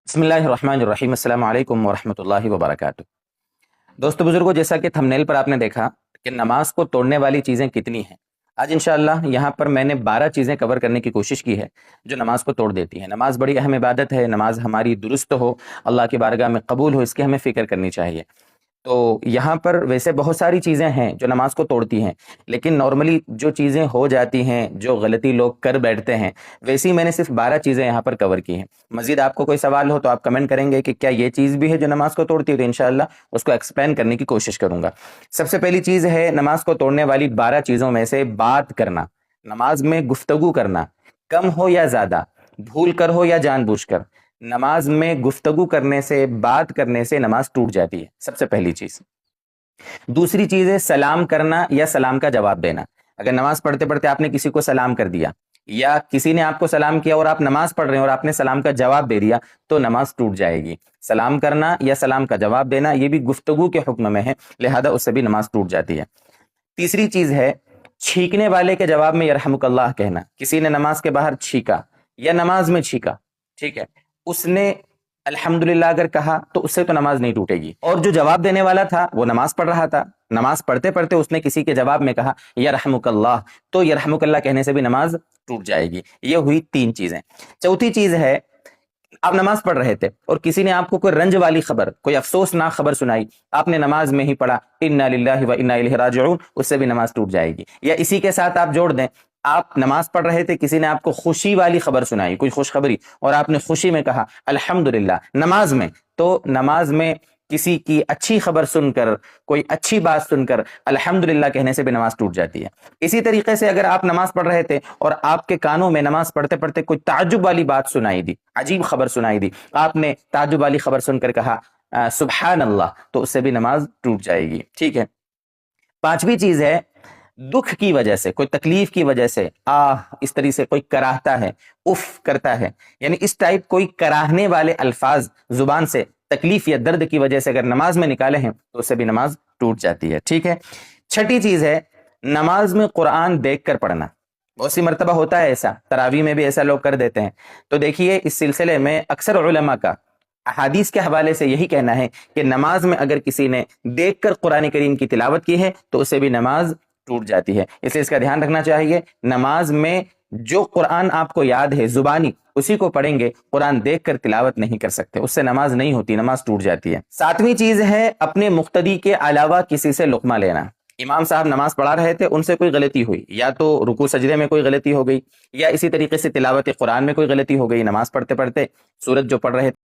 بسم اللہ الرحمن الرحیم، السلام علیکم ورحمۃ اللہ وبرکاتہ۔ دوستو بزرگوں، جیسا کہ تھمنیل پر آپ نے دیکھا کہ نماز کو توڑنے والی چیزیں کتنی ہیں، آج انشاءاللہ یہاں پر میں نے 12 چیزیں کور کرنے کی کوشش کی ہے جو نماز کو توڑ دیتی ہیں۔ نماز بڑی اہم عبادت ہے، نماز ہماری درست ہو، اللہ کی بارگاہ میں قبول ہو، اس کی ہمیں فکر کرنی چاہیے۔ تو یہاں پر ویسے بہت ساری چیزیں ہیں جو نماز کو توڑتی ہیں، لیکن نارملی جو چیزیں ہو جاتی ہیں، جو غلطی لوگ کر بیٹھتے ہیں، ویسی میں نے صرف 12 چیزیں یہاں پر کور کی ہیں۔ مزید آپ کو کوئی سوال ہو تو آپ کمنٹ کریں گے کہ کیا یہ چیز بھی ہے جو نماز کو توڑتی ہے، تو انشاءاللہ اس کو ایکسپلین کرنے کی کوشش کروں گا۔ سب سے پہلی چیز ہے نماز کو توڑنے والی 12 چیزوں میں سے بات کرنا، نماز میں گفتگو کرنا، کم ہو یا زیادہ، بھول کر ہو یا جان بوجھ کر، نماز میں گفتگو کرنے سے، بات کرنے سے نماز ٹوٹ جاتی ہے، سب سے پہلی چیز۔ دوسری چیز ہے سلام کرنا یا سلام کا جواب دینا۔ اگر نماز پڑھتے پڑھتے آپ نے کسی کو سلام کر دیا یا کسی نے آپ کو سلام کیا اور آپ نماز پڑھ رہے ہیں اور آپ نے سلام کا جواب دے دیا تو نماز ٹوٹ جائے گی۔ سلام کرنا یا سلام کا جواب دینا یہ بھی گفتگو کے حکم میں ہے، لہذا اس سے بھی نماز ٹوٹ جاتی ہے۔ تیسری چیز ہے چھینکنے والے کے جواب میں یرحمک اللہ کہنا۔ کسی نے نماز کے باہر چھینکا یا نماز میں چھینکا، ٹھیک ہے، اس نے الحمدللہ اگر کہا تو اس سے تو نماز نہیں ٹوٹے گی۔ اور جو جواب دینے والا تھا وہ نماز پڑھ رہا تھا، نماز پڑھتے پڑھتے اس نے کسی کے جواب میں کہا یرحمک اللہ، تو یرحمک اللہ کہنے سے بھی نماز ٹوٹ جائے گی۔ یہ ہوئی 3 چیزیں۔ چوتھی چیز ہے آپ نماز پڑھ رہے تھے اور کسی نے آپ کو کوئی رنج والی خبر، کوئی افسوسناک خبر سنائی، آپ نے نماز میں ہی پڑھا انا للہ و انا الیہ راجعون، اس سے بھی نماز ٹوٹ جائے گی۔ یا اسی کے ساتھ آپ جوڑ دیں، آپ نماز پڑھ رہے تھے، کسی نے آپ کو خوشی والی خبر سنائی، کوئی خوشخبری، اور آپ نے خوشی میں کہا الحمدللہ نماز میں، تو نماز میں کسی کی اچھی خبر سن کر، کوئی اچھی بات سن کر الحمدللہ کہنے سے بھی نماز ٹوٹ جاتی ہے۔ اسی طریقے سے اگر آپ نماز پڑھ رہے تھے اور آپ کے کانوں میں نماز پڑھتے پڑھتے کوئی تعجب والی بات سنائی دی، عجیب خبر سنائی دی، آپ نے تعجب والی خبر سن کر کہا سبحان اللہ، تو اس سے بھی نماز ٹوٹ جائے گی، ٹھیک ہے۔ 5ویں چیز ہے دکھ کی وجہ سے، کوئی تکلیف کی وجہ سے اس طرح سے کوئی کراہتا ہے، اف کرتا ہے، یعنی اس ٹائپ کوئی کراہنے والے الفاظ زبان سے تکلیف یا درد کی وجہ سے اگر نماز میں نکالے ہیں تو اس سے بھی نماز ٹوٹ جاتی ہے، ٹھیک ہے۔ 6ٹھی چیز ہے نماز میں قرآن دیکھ کر پڑھنا۔ بہت سی مرتبہ ہوتا ہے ایسا، تراویح میں بھی ایسا لوگ کر دیتے ہیں۔ تو دیکھیے اس سلسلے میں اکثر علماء کا احادیث کے حوالے سے یہی کہنا ہے کہ نماز میں اگر کسی نے دیکھ کر قرآن کریم کی تلاوت کی ہے تو اسے بھی نماز ٹوٹ جاتی ہے۔ اس لیے اس کا دھیان رکھنا چاہیے، نماز میں جو قرآن آپ کو یاد ہے زبانی اسی کو پڑھیں گے، قرآن دیکھ کر تلاوت نہیں کر سکتے، اس سے نماز نہیں ہوتی، نماز ٹوٹ جاتی ہے۔ 7ویں چیز ہے اپنے مقتدی کے علاوہ کسی سے لقمہ لینا۔ امام صاحب نماز پڑھا رہے تھے، ان سے کوئی غلطی ہوئی، یا تو رکوع سجدے میں کوئی غلطی ہو گئی، یا اسی طریقے سے تلاوت قرآن میں کوئی غلطی ہو گئی، نماز پڑھتے پڑھتے سورت جو پڑھ رہے